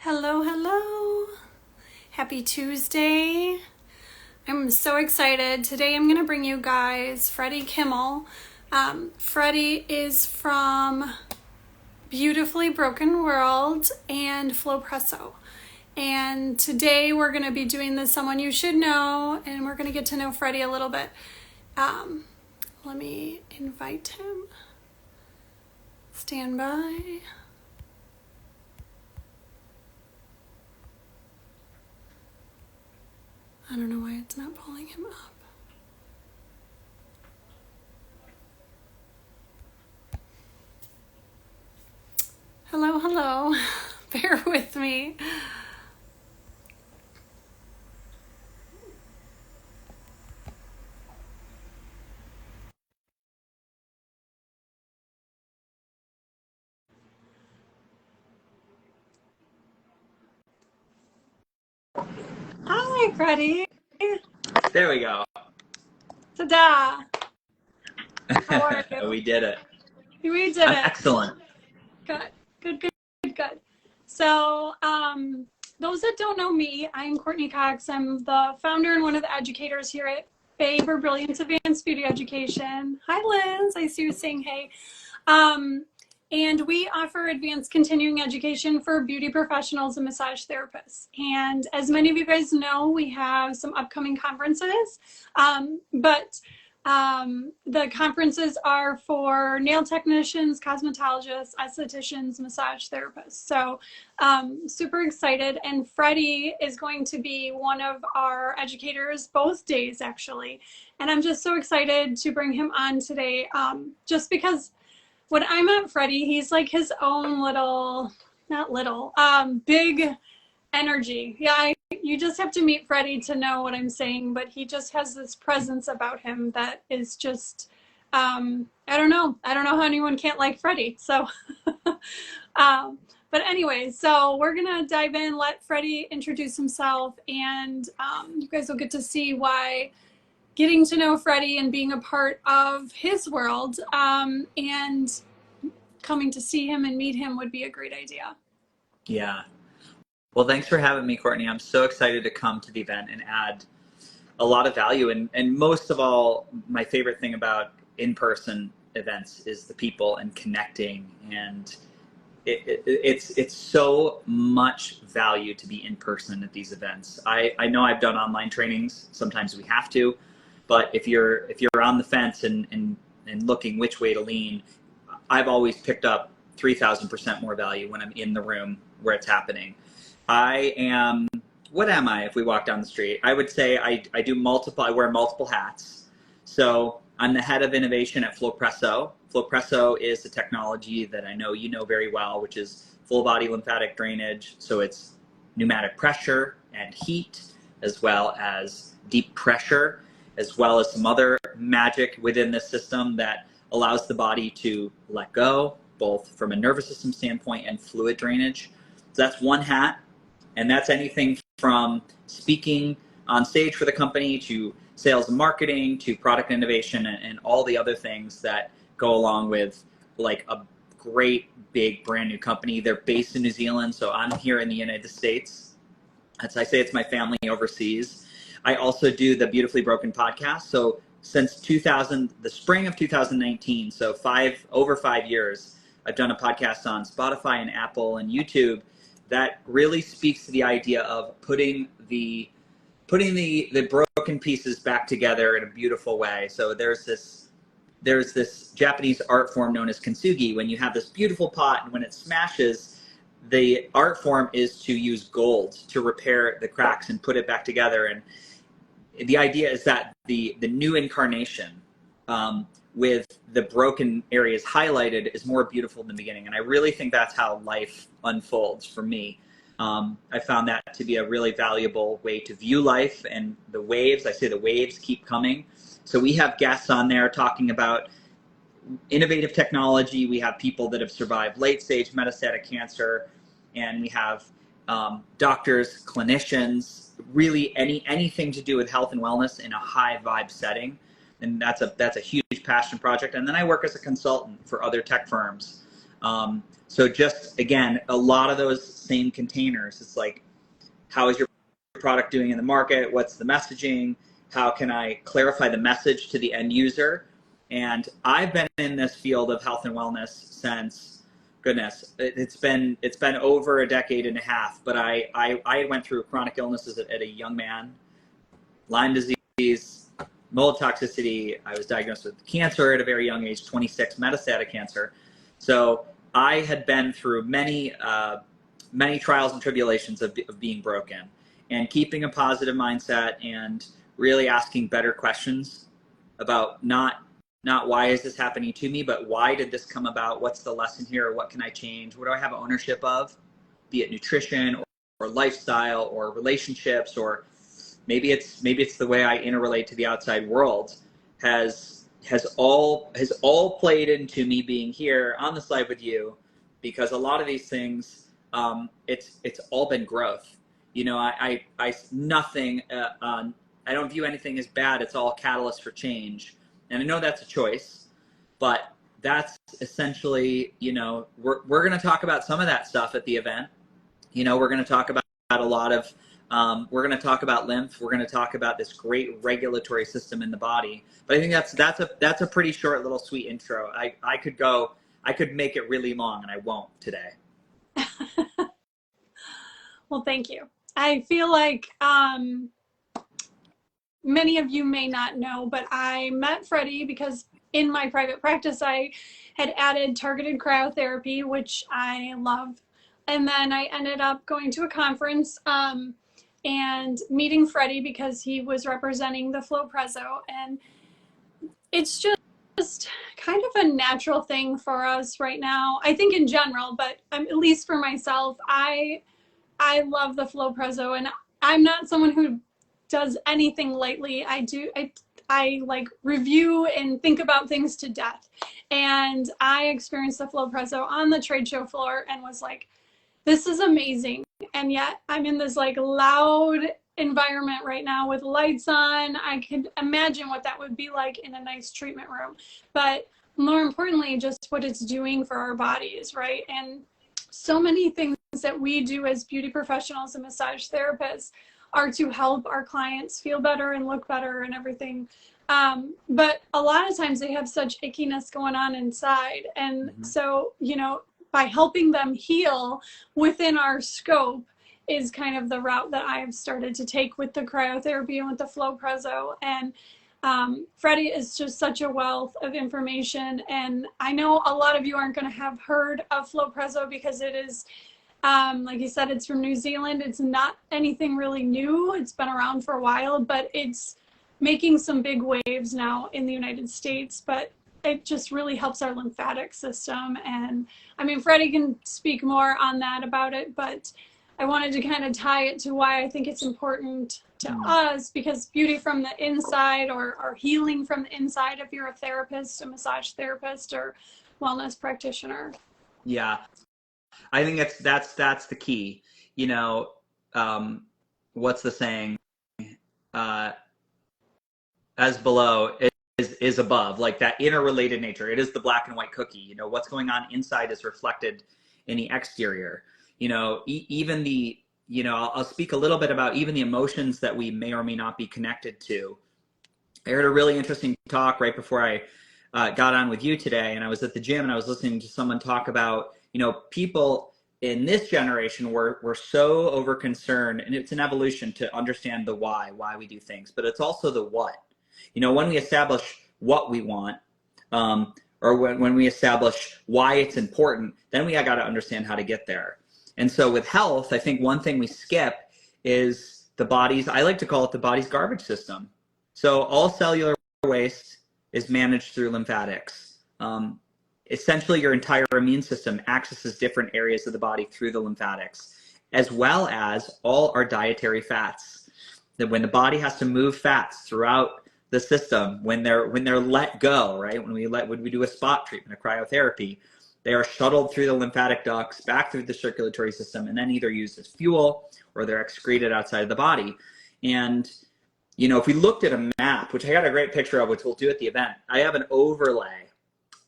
Hello, hello. Happy Tuesday. I'm so excited. Today I'm going to bring you guys Freddie Kimmel. Freddie is from Beautifully Broken World and Flowpresso. And today we're going to be doing the Someone You Should Know, and we're going to get to know Freddie a little bit. Let me invite him. Stand by. I don't know why it's not pulling him up. Hello, hello. Bear with me. Hi, Freddie. There we go. Ta-da. How are you? We did it. We did I'm it. excellent. Good. So, those that don't know me, I'm Courtney Cox. I'm the founder and one of the educators here at Babe or Brilliance Advanced Beauty Education. Hi, Liz. I see you saying hey. And we offer advanced continuing education for beauty professionals and massage therapists. And as many of you guys know, we have some upcoming conferences, but the conferences are for nail technicians, cosmetologists, estheticians, massage therapists. So super excited. And Freddie is going to be one of our educators both days, actually. And I'm just so excited to bring him on today, just because when I met Freddie, he's like his own little, not little, big energy. Yeah, you just have to meet Freddie to know what I'm saying, but he just has this presence about him that is just, I don't know how anyone can't like Freddie. So, but anyway, so we're going to dive in, let Freddie introduce himself, and you guys will get to see why getting to know Freddie and being a part of his world and coming to see him and meet him would be a great idea. Yeah. Well, thanks for having me, Courtney. I'm so excited to come to the event and add a lot of value. And most of all, my favorite thing about in-person events is the people and connecting. And it's so much value to be in person at these events. I know I've done online trainings. Sometimes we have to. But if you're on the fence and looking which way to lean, I've always picked up 3,000% more value when I'm in the room where it's happening. What am I if we walk down the street? I would say I wear multiple hats. So I'm the head of innovation at Flowpresso. Flowpresso is a technology that I know you know very well, which is full body lymphatic drainage. So it's pneumatic pressure and heat, as well as deep pressure, as well as some other magic within this system that allows the body to let go, both from a nervous system standpoint and fluid drainage. So that's one hat, and that's anything from speaking on stage for the company to sales and marketing to product innovation and all the other things that go along with like a great big brand new company. They're based in New Zealand, so I'm here in the United States. As I say, it's my family overseas. I also do the Beautifully Broken podcast. So since the spring of 2019, so over 5 years, I've done a podcast on Spotify and Apple and YouTube that really speaks to the idea of putting the broken pieces back together in a beautiful way. So there's this Japanese art form known as kintsugi. When you have this beautiful pot and when it smashes, the art form is to use gold to repair the cracks and put it back together. And the idea is that the new incarnation with the broken areas highlighted is more beautiful than the beginning. And I really think that's how life unfolds for me. I found that to be a really valuable way to view life, and the waves keep coming. So we have guests on there talking about innovative technology. We have people that have survived late stage metastatic cancer, and we have doctors, clinicians, really anything to do with health and wellness in a high vibe setting. And that's a huge passion project. And then I work as a consultant for other tech firms So just, again, a lot of those same containers. It's like, how is your product doing in the market? What's the messaging? How can I clarify the message to the end user? And I've been in this field of health and wellness since, goodness, it's been over a decade and a half. But I went through chronic illnesses at a young man, Lyme disease, mold toxicity. I was diagnosed with cancer at a very young age, 26, metastatic cancer. So I had been through many trials and tribulations of being broken, and keeping a positive mindset and really asking better questions about not why is this happening to me, but why did this come about? What's the lesson here? What can I change? What do I have ownership of? Be it nutrition or lifestyle or relationships, or maybe it's the way I interrelate to the outside world has all played into me being here on the slide with you, because a lot of these things, it's all been growth. You know, I don't view anything as bad. It's all catalyst for change. And I know that's a choice, but that's essentially, you know, we're going to talk about some of that stuff at the event. You know, we're going to talk about a lot of, we're going to talk about lymph. We're going to talk about this great regulatory system in the body. But I think that's a pretty short little sweet intro. I could make it really long, and I won't today. Well, thank you. I feel like many of you may not know, but I met Freddie because in my private practice, I had added targeted cryotherapy, which I love. And then I ended up going to a conference and meeting Freddie because he was representing the Flowpresso. And it's just kind of a natural thing for us right now, I think in general, but at least for myself, I love the Flowpresso, and I'm not someone who does anything lightly. I like review and think about things to death. And I experienced the Flowpresso on the trade show floor and was like, this is amazing. And yet I'm in this like loud environment right now with lights on. I could imagine what that would be like in a nice treatment room. But more importantly, just what it's doing for our bodies, right? And so many things that we do as beauty professionals and massage therapists are to help our clients feel better and look better and everything. But a lot of times they have such ickiness going on inside. And so, you know, by helping them heal within our scope is kind of the route that I have started to take with the cryotherapy and with the Flowpresso. And Freddie is just such a wealth of information. And I know a lot of you aren't going to have heard of Flowpresso because it is, like you said, it's from New Zealand. It's not anything really new. It's been around for a while, but it's making some big waves now in the United States. But it just really helps our lymphatic system. And I mean, Freddie can speak more on that about it, but I wanted to kind of tie it to why I think it's important to us, because beauty from the inside, or healing from the inside, if you're a therapist, a massage therapist, or wellness practitioner. Yeah. I think that's the key. You know, what's the saying? As below is above, like that interrelated nature. It is the black and white cookie. You know, what's going on inside is reflected in the exterior. You know, even the, you know, I'll speak a little bit about even the emotions that we may or may not be connected to. I heard a really interesting talk right before I got on with you today, and I was at the gym and I was listening to someone talk about, you know, people in this generation were so over concerned, and it's an evolution to understand the why we do things, but it's also the what. You know, when we establish what we want, or when we establish why it's important, then we got to understand how to get there. And so with health, I think one thing we skip is the body's, I like to call it the body's garbage system. So all cellular waste is managed through lymphatics. Essentially, your entire immune system accesses different areas of the body through the lymphatics, as well as all our dietary fats. That when the body has to move fats throughout the system, when they're let go, right? When we do a spot treatment, a cryotherapy, they are shuttled through the lymphatic ducts back through the circulatory system, and then either used as fuel or they're excreted outside of the body. And you know, if we looked at a map, which I got a great picture of, which we'll do at the event, I have an overlay.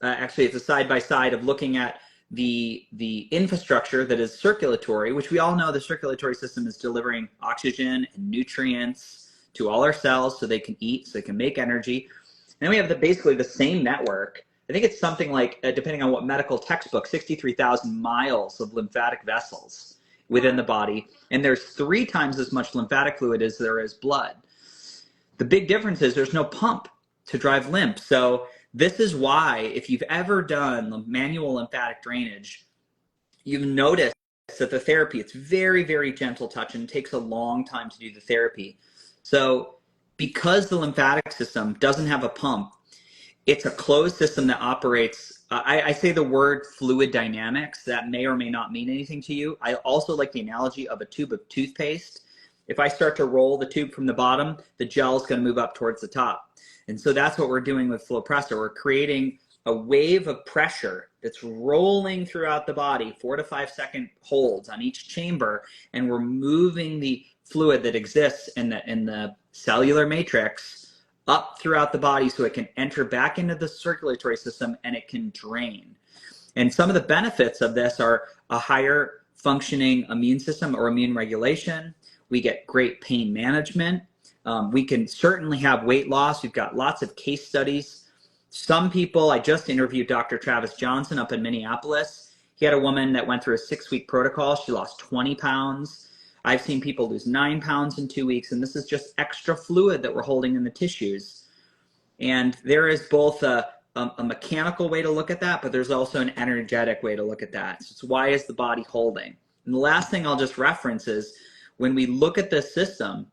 Actually, it's a side-by-side of looking at the infrastructure that is circulatory, which we all know the circulatory system is delivering oxygen and nutrients to all our cells so they can eat, so they can make energy. And then we have basically the same network. I think it's something like, depending on what medical textbook, 63,000 miles of lymphatic vessels within the body. And there's 3 times as much lymphatic fluid as there is blood. The big difference is there's no pump to drive lymph. So this is why, if you've ever done manual lymphatic drainage, you've noticed that the therapy, it's very, very gentle touch and it takes a long time to do the therapy. So because the lymphatic system doesn't have a pump, it's a closed system that operates, I say the word fluid dynamics. That may or may not mean anything to you. I also like the analogy of a tube of toothpaste. If I start to roll the tube from the bottom, the gel is going to move up towards the top. And so that's what we're doing with Flowpresso. We're creating a wave of pressure that's rolling throughout the body, 4 to 5 second holds on each chamber, and we're moving the fluid that exists in the cellular matrix up throughout the body so it can enter back into the circulatory system and it can drain. And some of the benefits of this are a higher functioning immune system or immune regulation. We get great pain management. We can certainly have weight loss. We've got lots of case studies. Some people, I just interviewed Dr. Travis Johnson up in Minneapolis. He had a woman that went through a 6-week protocol. She lost 20 pounds. I've seen people lose 9 pounds in 2 weeks, and this is just extra fluid that we're holding in the tissues. And there is both a mechanical way to look at that, but there's also an energetic way to look at that. So it's why is the body holding? And the last thing I'll just reference is when we look at this system,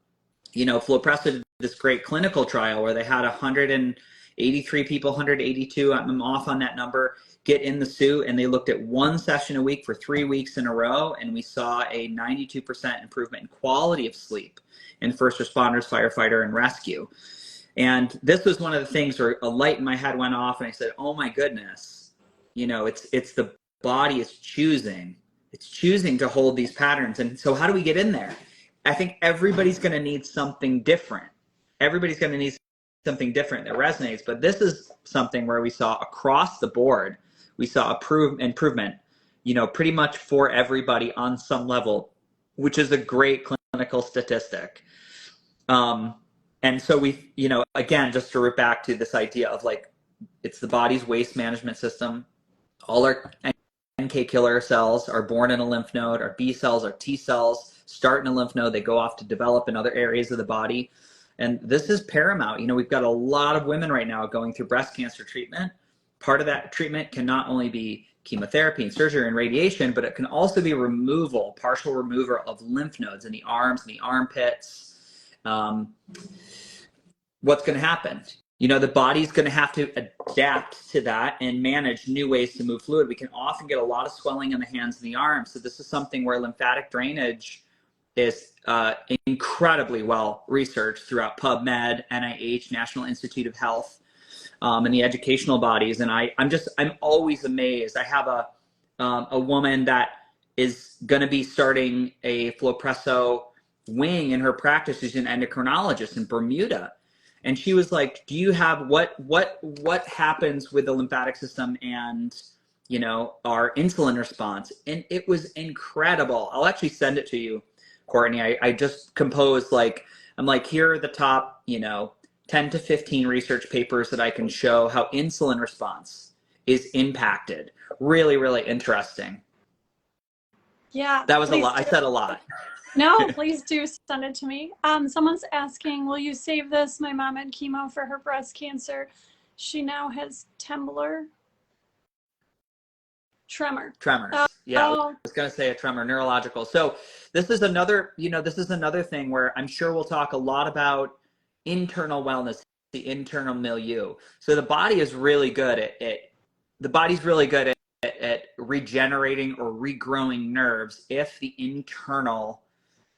you know, Flowpresso did this great clinical trial where they had 183 people, 182, I'm off on that number, get in the suit, and they looked at 1 session a week for 3 weeks in a row, and we saw a 92% improvement in quality of sleep in first responders, firefighter, and rescue. And this was one of the things where a light in my head went off, and I said, oh my goodness, you know, it's the body is choosing. It's choosing to hold these patterns. And so how do we get in there? I think everybody's going to need something different. Everybody's going to need something different that resonates. But this is something where we saw across the board, we saw improvement, you know, pretty much for everybody on some level, which is a great clinical statistic. And so we, you know, again, just to root back to this idea of like, it's the body's waste management system. All our NK killer cells are born in a lymph node. Our B cells, our T cells start in a lymph node. They go off to develop in other areas of the body. And this is paramount. You know, we've got a lot of women right now going through breast cancer treatment. Part of that treatment can not only be chemotherapy and surgery and radiation, but it can also be partial removal of lymph nodes in the arms and the armpits. What's going to happen? You know, the body's going to have to adapt to that and manage new ways to move fluid. We can often get a lot of swelling in the hands and the arms. So this is something where lymphatic drainage is incredibly well researched throughout PubMed, NIH, National Institute of Health, and the educational bodies. And I'm always amazed. I have a woman that is going to be starting a Flowpresso wing in her practice. She's an endocrinologist in Bermuda. And she was like, do you have what happens with the lymphatic system and, you know, our insulin response? And it was incredible. I'll actually send it to you, Courtney. I just composed I'm like, here are the top, you know, 10 to 15 research papers that I can show how insulin response is impacted. Really, really interesting. Yeah. That was a lot. I said a lot. No, please do send it to me. Someone's asking, will you save this? My mom had chemo for her breast cancer. She now has tremors. Yeah, I was going to say a tremor, neurological. So this is another, you know, this is another thing where I'm sure we'll talk a lot about internal wellness, the internal milieu. So the body is really good at regenerating or regrowing nerves if the internal,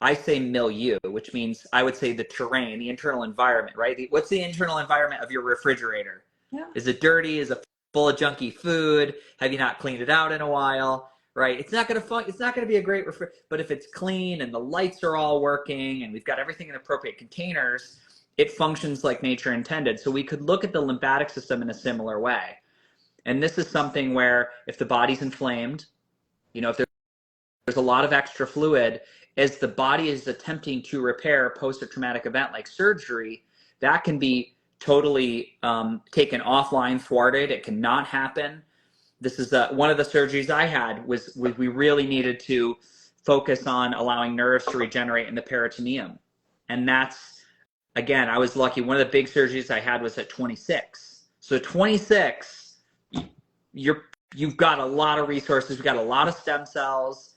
I say milieu, which means I would say the terrain, the internal environment, right? What's the internal environment of your refrigerator? Yeah. Is it dirty? Is it full of junky food? Have you not cleaned it out in a while? Right? It's not going to be a great but if it's clean and the lights are all working and we've got everything in appropriate containers, it functions like nature intended. So we could look at the lymphatic system in a similar way. And this is something where if the body's inflamed, if there's a lot of extra fluid, as the body is attempting to repair post a traumatic event like surgery, that can be totally taken offline, thwarted. It cannot happen. This is one of the surgeries I had was we really needed to focus on allowing nerves to regenerate in the peritoneum. And that's, again, I was lucky. One of the big surgeries I had was at 26. So 26, you've got a lot of resources. We've got a lot of stem cells.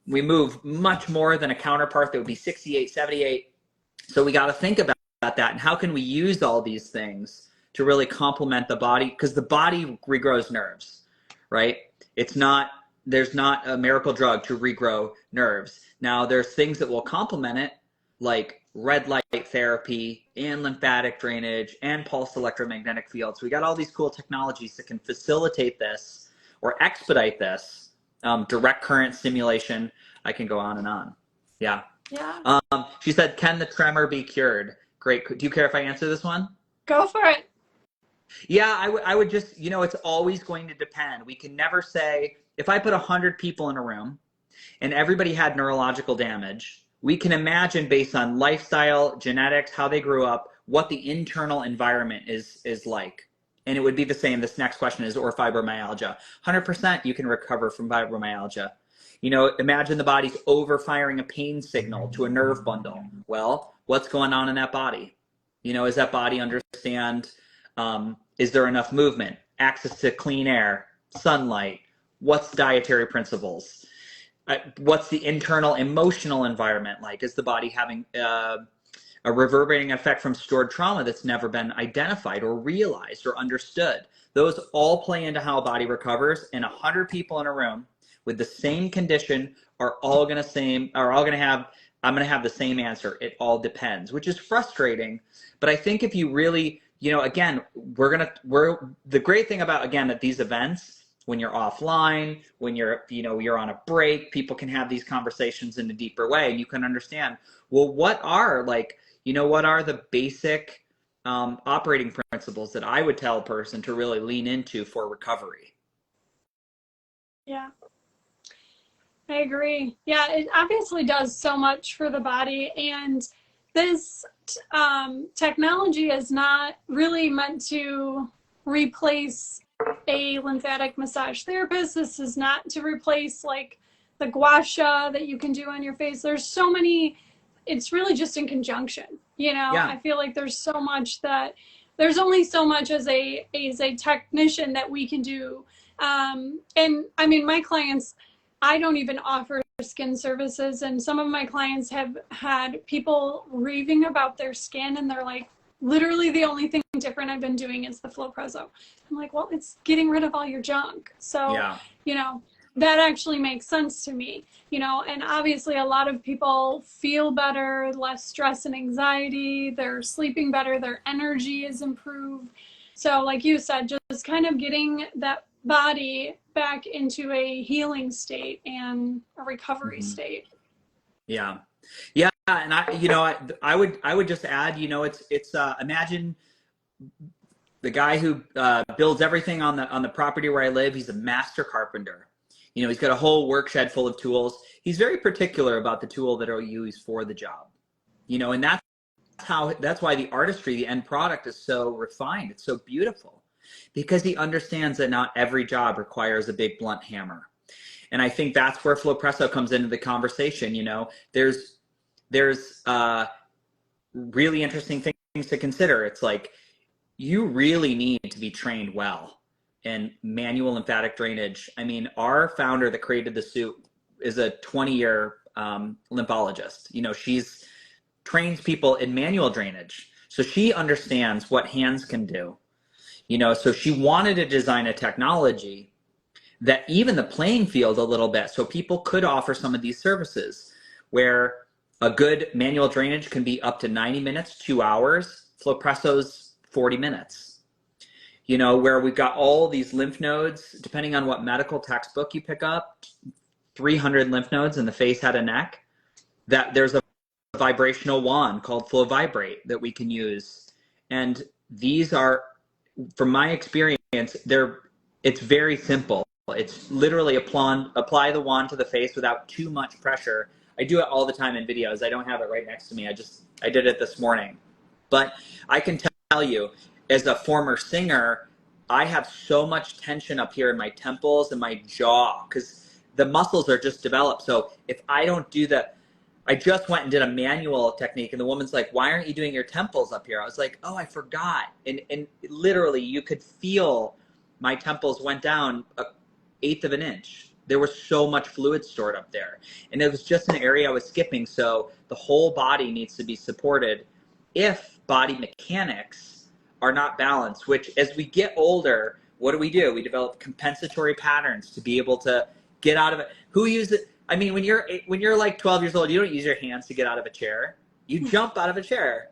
We move much more than a counterpart that would be 68, 78. So we got to think about that, and how can we use all these things to really complement the body, because the body regrows nerves, right? There's not a miracle drug to regrow nerves. Now there's things that will complement it, like red light therapy and lymphatic drainage and pulsed electromagnetic fields. We got all these cool technologies that can facilitate this or expedite this. Direct current stimulation. I can go on and on. Yeah. Yeah. She said, can the tremor be cured? Great. Do you care if I answer this one? Go for it. Yeah, I would just, it's always going to depend. We can never say, if I put 100 people in a room and everybody had neurological damage, we can imagine based on lifestyle, genetics, how they grew up, what the internal environment is like. And it would be the same. This next question is, or fibromyalgia. 100% you can recover from fibromyalgia. Imagine the body's overfiring a pain signal to a nerve bundle. Well, what's going on in that body? Does that body understand, is there enough movement, access to clean air, sunlight? What's dietary principles? What's the internal emotional environment like? Is the body having a reverberating effect from stored trauma that's never been identified or realized or understood? Those all play into how a body recovers, and 100 people in a room with the same condition are all going to have, I'm going to have the same answer. It all depends, which is frustrating. But I think if you really, again, the great thing about, again, at these events, when you're offline, when you're on a break, people can have these conversations in a deeper way, and you can understand, well, what are the basic operating principles that I would tell a person to really lean into for recovery? Yeah. I agree. Yeah, it obviously does so much for the body, and this technology is not really meant to replace a lymphatic massage therapist. This is not to replace like the gua sha that you can do on your face. There's so many, it's really just in conjunction, Yeah. I feel like there's only so much as a technician that we can do. And I mean, my clients, I don't even offer skin services, and some of my clients have had people raving about their skin, and they're like, literally the only thing different I've been doing is the Flowpresso. I'm like, well, it's getting rid of all your junk. So, yeah. That actually makes sense to me, and obviously a lot of people feel better, less stress and anxiety, they're sleeping better, their energy is improved. So like you said, just kind of getting that body back into a healing state and a recovery state. Yeah. And I would just add, it's imagine the guy who builds everything on the property where I live. He's a master carpenter. He's got a whole work shed full of tools. He's very particular about the tool that he'll use for the job. And that's why the artistry, the end product, is so refined. It's so beautiful, because he understands that not every job requires a big blunt hammer. And I think that's where Flowpresso comes into the conversation. There's really interesting things to consider. It's like, you really need to be trained well in manual lymphatic drainage. I mean, our founder that created the suit is a 20-year lymphologist. She's trains people in manual drainage. So she understands what hands can do. So she wanted to design a technology that even the playing field a little bit, so people could offer some of these services where a good manual drainage can be up to 90 minutes, 2 hours. Flowpresso's 40 minutes. Where we've got all these lymph nodes, depending on what medical textbook you pick up, 300 lymph nodes in the face, head, and neck. That there's a vibrational wand called Flow Vibrate that we can use. And these are, from my experience, they're It's very simple. It's literally apply the wand to the face without too much pressure. I do it all the time in videos. I don't have it right next to me. I did it this morning. But I can tell you, as a former singer, I have so much tension up here in my temples and my jaw because the muscles are just developed. So if I don't do I just went and did a manual technique, and the woman's like, "Why aren't you doing your temples up here?" I was like, "Oh, I forgot." And literally, you could feel my temples went down an eighth of an inch. There was so much fluid stored up there, and it was just an area I was skipping. So the whole body needs to be supported. If body mechanics are not balanced, which as we get older, what do? We develop compensatory patterns to be able to get out of it. Who uses it? I mean, when you're like 12 years old, you don't use your hands to get out of a chair. You jump out of a chair.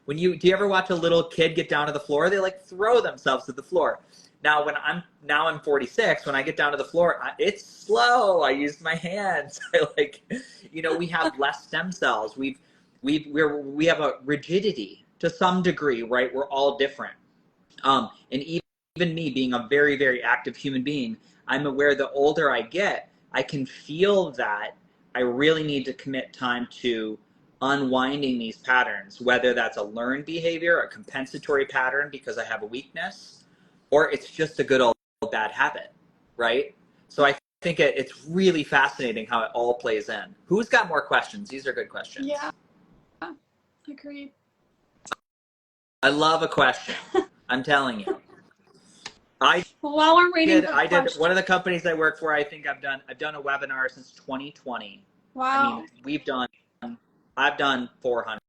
Do you ever watch a little kid get down to the floor? They like throw themselves to the floor. Now I'm 46. When I get down to the floor, it's slow. I use my hands. We have less stem cells. We have a rigidity to some degree, right? We're all different. And even me being a very, very active human being, I'm aware the older I get, I can feel that I really need to commit time to unwinding these patterns, whether that's a learned behavior, a compensatory pattern because I have a weakness, or it's just a good old bad habit, right? So I think it's really fascinating how it all plays in. Who's got more questions? These are good questions. Yeah, agreed. I love a question. I'm telling you. While we're waiting for I did questions. one of the companies I work for. I think I've done a webinar since 2020. Wow. I mean, I've done 400,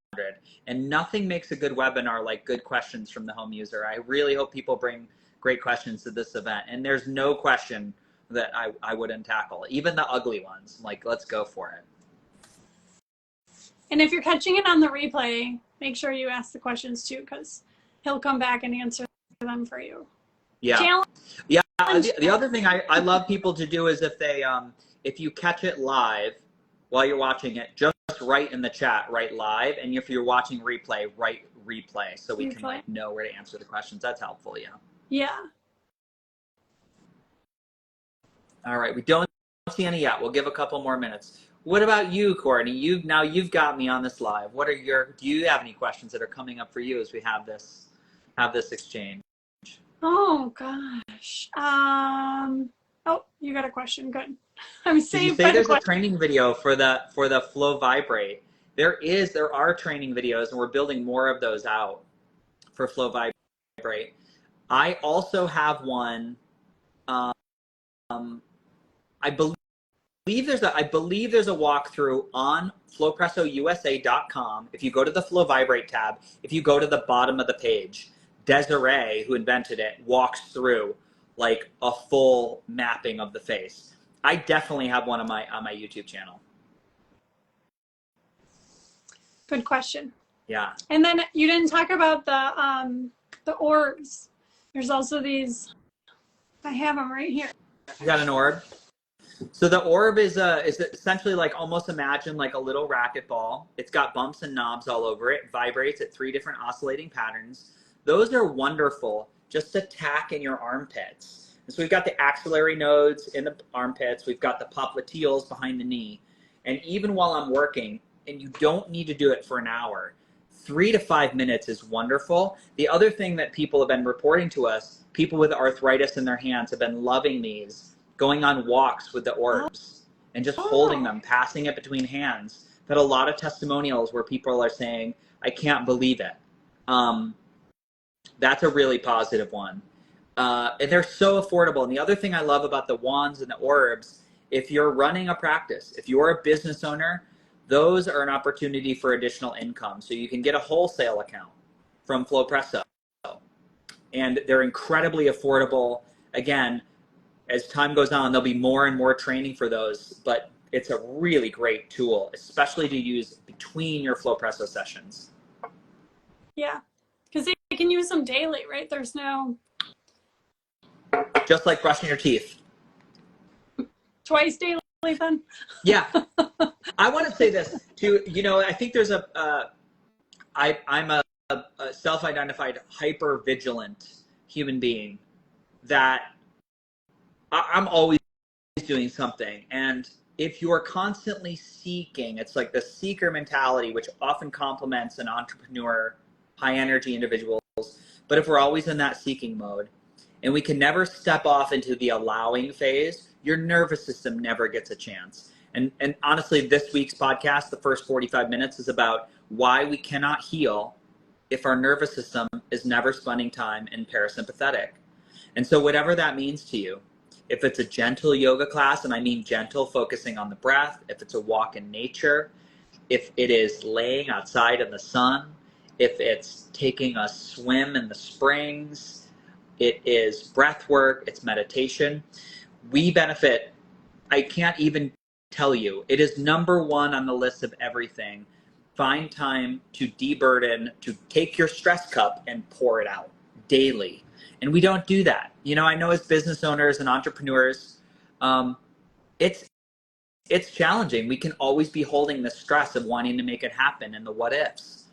and nothing makes a good webinar like good questions from the home user. I really hope people bring great questions to this event, and there's no question that I wouldn't tackle, even the ugly ones. Like, let's go for it. And if you're catching it on the replay, make sure you ask the questions too, because he'll come back and answer them for you. Yeah. Challenge. Yeah. The other thing I love people to do is if you catch it live while you're watching it, just write in the chat, write live, and if you're watching replay, write replay, so we can know where to answer the questions. That's helpful. Yeah. Yeah. All right. We don't see any yet. We'll give a couple more minutes. What about you, Courtney? You've got me on this live. Do you have any questions that are coming up for you as we have this exchange? Oh gosh. Oh, you got a question. Good. I'm Did you say there's a training video for the Flow Vibrate? There are training videos, and we're building more of those out for Flow Vibrate. I also have one. I believe there's a walkthrough on flowpressousa.com. If you go to the Flow Vibrate tab, if you go to the bottom of the page, Desiree, who invented it, walks through like a full mapping of the face. I definitely have one on my YouTube channel. Good question. Yeah. And then you didn't talk about the orbs. There's also these. I have them right here. You got an orb? So the orb is essentially like, almost imagine like a little racquetball. It's got bumps and knobs all over it. It vibrates at 3 different oscillating patterns. Those are wonderful just to tack in your armpits. And so we've got the axillary nodes in the armpits. We've got the popliteals behind the knee. And even while I'm working, and you don't need to do it for an hour, 3 to 5 minutes is wonderful. The other thing that people have been reporting to us, people with arthritis in their hands have been loving these, going on walks with the orbs and just holding them, passing it between hands. I've had a lot of testimonials where people are saying, I can't believe it. That's a really positive one. And they're so affordable. And the other thing I love about the wands and the orbs, if you're running a practice, if you're a business owner, those are an opportunity for additional income. So you can get a wholesale account from Flowpresso. And they're incredibly affordable. Again, as time goes on, there'll be more and more training for those, but it's a really great tool, especially to use between your Flowpresso sessions. Yeah, because they can use them daily, right? There's no... Just like brushing your teeth. Twice daily then? Yeah. I want to say this too, I think there's I'm a self-identified hyper-vigilant human being that I'm always doing something. And if you're constantly seeking, it's like the seeker mentality, which often complements an entrepreneur, high energy individuals. But if we're always in that seeking mode and we can never step off into the allowing phase, your nervous system never gets a chance. And honestly, this week's podcast, the first 45 minutes, is about why we cannot heal if our nervous system is never spending time in parasympathetic. And so whatever that means to you, if it's a gentle yoga class, and I mean gentle, focusing on the breath, if it's a walk in nature, if it is laying outside in the sun, if it's taking a swim in the springs, it is breath work, it's meditation, we benefit. I can't even tell you. It is number one on the list of everything. Find time to deburden, to take your stress cup and pour it out daily. And we don't do that. You know, I know as business owners and entrepreneurs, it's challenging. We can always be holding the stress of wanting to make it happen and the what ifs.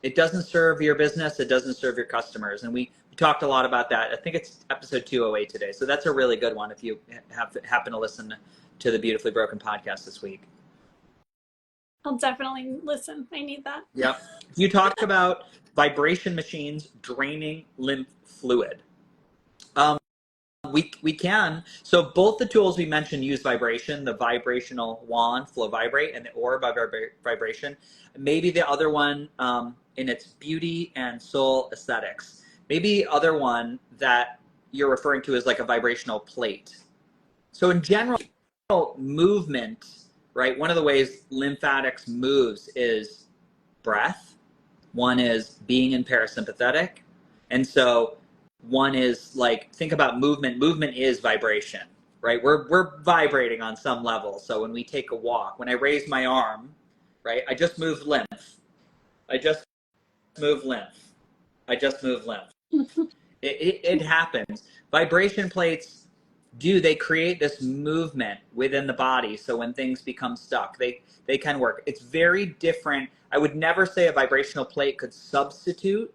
It doesn't serve your business. It doesn't serve your customers. And we talked a lot about that. I think it's episode 208 today. So that's a really good one if you happen to listen to the Beautifully Broken podcast this week. I'll definitely listen. I need that. Yep. You talk about vibration machines draining lymph fluid. We can. So both the tools we mentioned use vibration, the vibrational wand, Flow Vibrate, and the orb vibration. Maybe the other one in its beauty and soul aesthetics. Maybe the other one that you're referring to is like a vibrational plate. So in general, movement, right? One of the ways lymphatics moves is breath. One is being in parasympathetic. And so one is like, think about movement. Movement is vibration, right? We're vibrating on some level. So when we take a walk, when I raise my arm, right, I just move lymph. I just move lymph. I just move lymph. It happens. Vibration plates they create this movement within the body. So when things become stuck, they can work. It's very different. I would never say a vibrational plate could substitute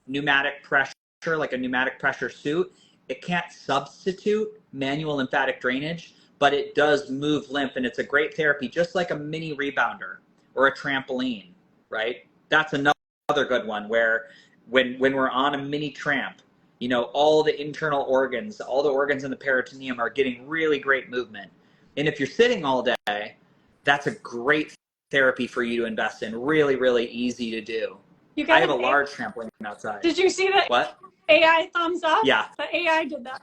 pneumatic pressure, like a pneumatic pressure suit. It can't substitute manual lymphatic drainage, but it does move lymph, and it's a great therapy, just like a mini rebounder or a trampoline, right? That's another good one where when we're on a mini tramp, you know, all the internal organs, all the organs in the peritoneum are getting really great movement. And if you're sitting all day, that's a great therapy for you to invest in. Really, really easy to do. I have a large trampoline outside. Did you see that? What? AI thumbs up? Yeah. The AI did that.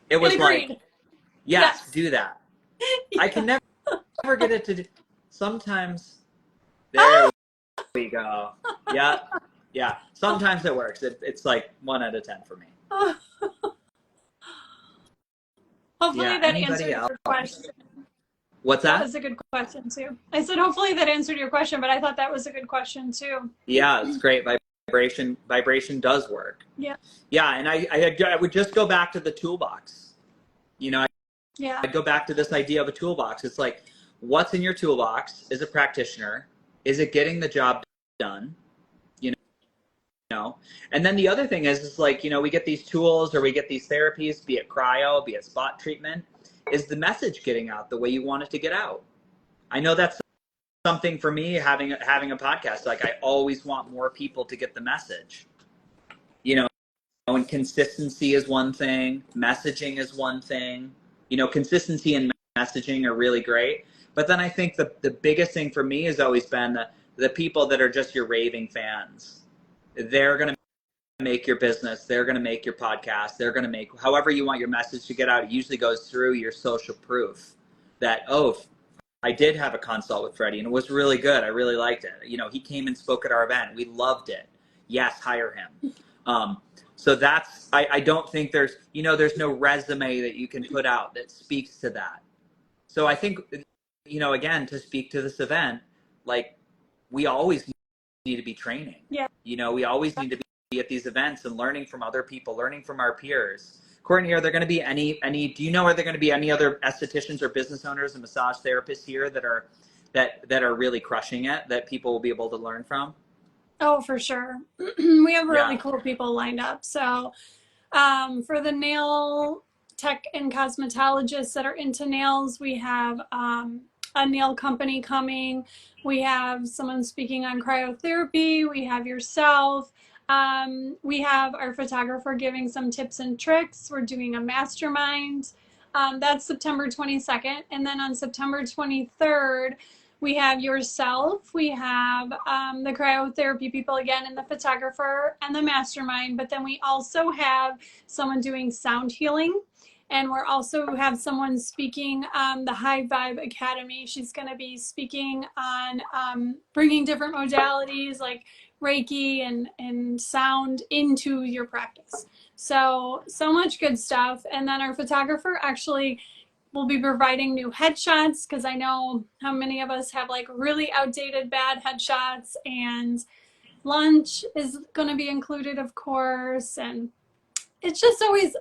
It was like, yes, do that. Yeah. I can never get it to do. Sometimes, there we go. Yeah. Yeah. Sometimes it works. It's like 1 out of 10 for me. Hopefully that answered your question. What's that? That was a good question too. I said hopefully that answered your question, but I thought that was a good question too. Yeah, it's great. Vibration does work. Yeah. Yeah, and I would just go back to the toolbox. You know, I'd go back to this idea of a toolbox. It's like, what's in your toolbox as a practitioner? Is it getting the job done? You know? And then the other thing is like, you know, we get these tools or we get these therapies, be it cryo, be it spot treatment. Is the message getting out the way you want it to get out? I know that's something for me, having a podcast. Like, I always want more people to get the message. You know, and consistency is one thing. Messaging is one thing. You know, consistency and messaging are really great. But then I think the biggest thing for me has always been the people that are just your raving fans. They're going to make your business, they're going to make your podcast, they're going to make however you want your message to get out. It usually goes through your social proof that, oh, I did have a consult with Freddie and it was really good. I really liked it. You know, he came and spoke at our event. We loved it. Yes, hire him. So that's, I don't think there's no resume that you can put out that speaks to that. So I think, you know, again, to speak to this event, like, we always need to be training. Yeah. You know, we always need to be at these events and learning from other people, learning from our peers. Courtney, are there going to be do you know, are there going to be any other estheticians or business owners and massage therapists here that are really crushing it, that people will be able to learn from? Oh, for sure. We have really cool people lined up. So for the nail tech and cosmetologists that are into nails. We have a nail company coming. We have someone speaking on cryotherapy. We have yourself. We have our photographer giving some tips and tricks. We're doing a mastermind. That's September 22nd. And then on September 23rd, we have yourself, we have the cryotherapy people again, and the photographer and the mastermind. But then we also have someone doing sound healing. And we're also have someone speaking the High Vibe Academy. She's going to be speaking on bringing different modalities like Reiki and sound into your practice. So much good stuff. And then our photographer actually will be providing new headshots, because I know how many of us have like really outdated bad headshots, and lunch is going to be included, of course. And it's just always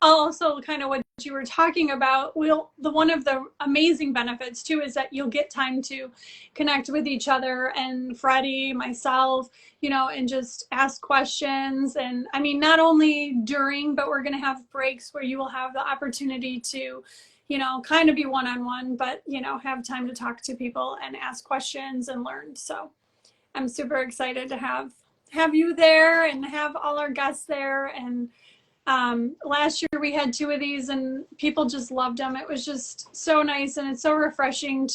also kind of what you were talking about. One of the amazing benefits too is that you'll get time to connect with each other, and Freddie, myself, and just ask questions. And I mean, not only during, but we're going to have breaks where you will have the opportunity to, kind of be one-on-one, but, have time to talk to people and ask questions and learn. So I'm super excited to have you there and have all our guests there. And last year we had 2 of these and people just loved them. It was just so nice, and it's so refreshing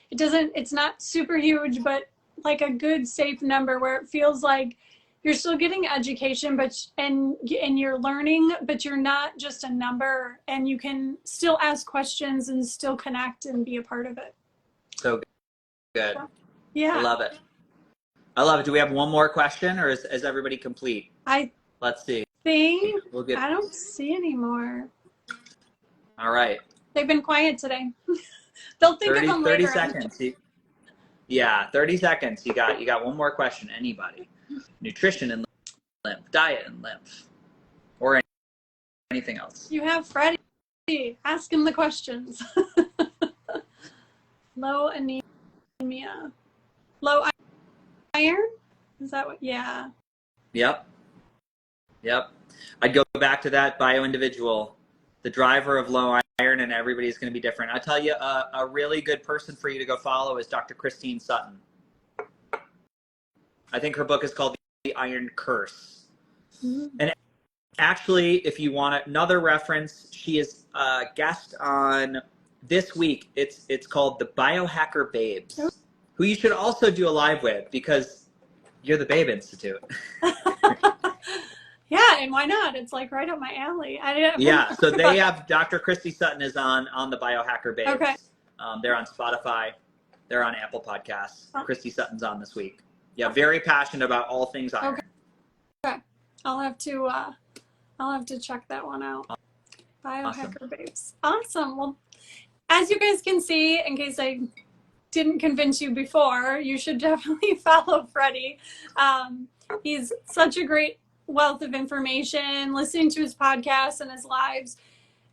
it's not super huge, but like a good safe number where it feels like you're still getting education, and you're learning, but you're not just a number, and you can still ask questions and still connect and be a part of it. So good. Yeah. I love it. Do we have one more question, or is everybody complete? Let's see. I don't see any more. All right. They've been quiet today. They'll think of them later. 30 seconds. Yeah, 30 seconds. You got one more question. Anybody? Nutrition and lymph, diet and lymph, or anything else? You have Freddie. Ask him the questions. Low anemia. Low iron? Is that what? Yeah. Yep. I'd go back to that bio-individual, the driver of low iron, and everybody's going to be different. I'll tell you, a really good person for you to go follow is Dr. Christine Sutton. I think her book is called The Iron Curse. Mm-hmm. And actually, if you want another reference, she is a guest on this week. It's called The Biohacker Babes, who you should also do a live with, because you're the Babe Institute. Yeah, and why not? It's like right up my alley. Yeah, so they have Dr. Christy Sutton is on the Biohacker Babes. Okay. They're on Spotify. They're on Apple Podcasts. Christy Sutton's on this week. Yeah, very passionate about all things iron. Okay. I'll have to check that one out. Biohacker Babes. Awesome. Well, as you guys can see, in case I didn't convince you before, you should definitely follow Freddie. He's such a great wealth of information. Listening to his podcasts and his lives,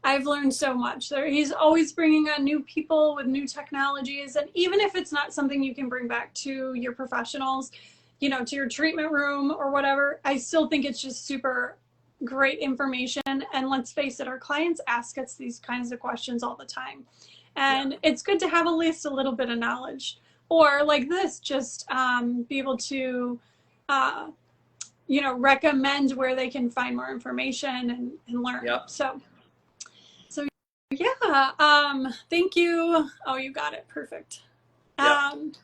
I've learned so much. He's always bringing on new people with new technologies, and even if it's not something you can bring back to your professionals, to your treatment room or whatever, I still think it's just super great information. And let's face it, our clients ask us these kinds of questions all the time, and it's good to have at least a little bit of knowledge, or like this, just be able to recommend where they can find more information and learn. Yep. So yeah, thank you. Oh, you got it. Perfect. Yep.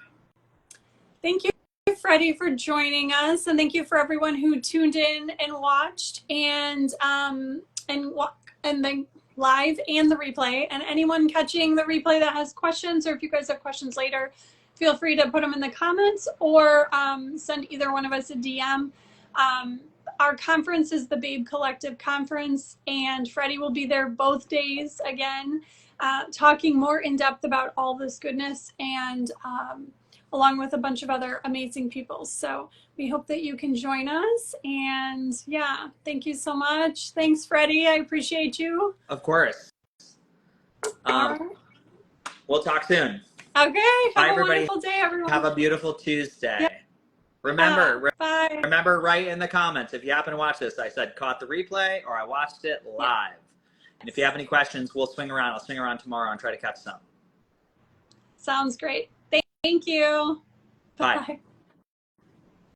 Thank you, Freddie, for joining us, and thank you for everyone who tuned in and watched, and the live and the replay, and anyone catching the replay that has questions, or if you guys have questions later, feel free to put them in the comments, or send either one of us a DM. Our conference is the Babe Collective Conference, and Freddie will be there both days again, talking more in depth about all this goodness, and along with a bunch of other amazing people. So we hope that you can join us. And yeah, thank you so much. Thanks, Freddie. I appreciate you. Of course. We'll talk soon. Okay. Bye, have everybody. A wonderful day, everyone. Have a beautiful Tuesday. Yep. Remember, write in the comments if you happen to watch this. I said caught the replay or I watched it live. And if you have any questions, we'll swing around. I'll swing around tomorrow and try to catch some. Sounds great. Thank you. Bye. Bye.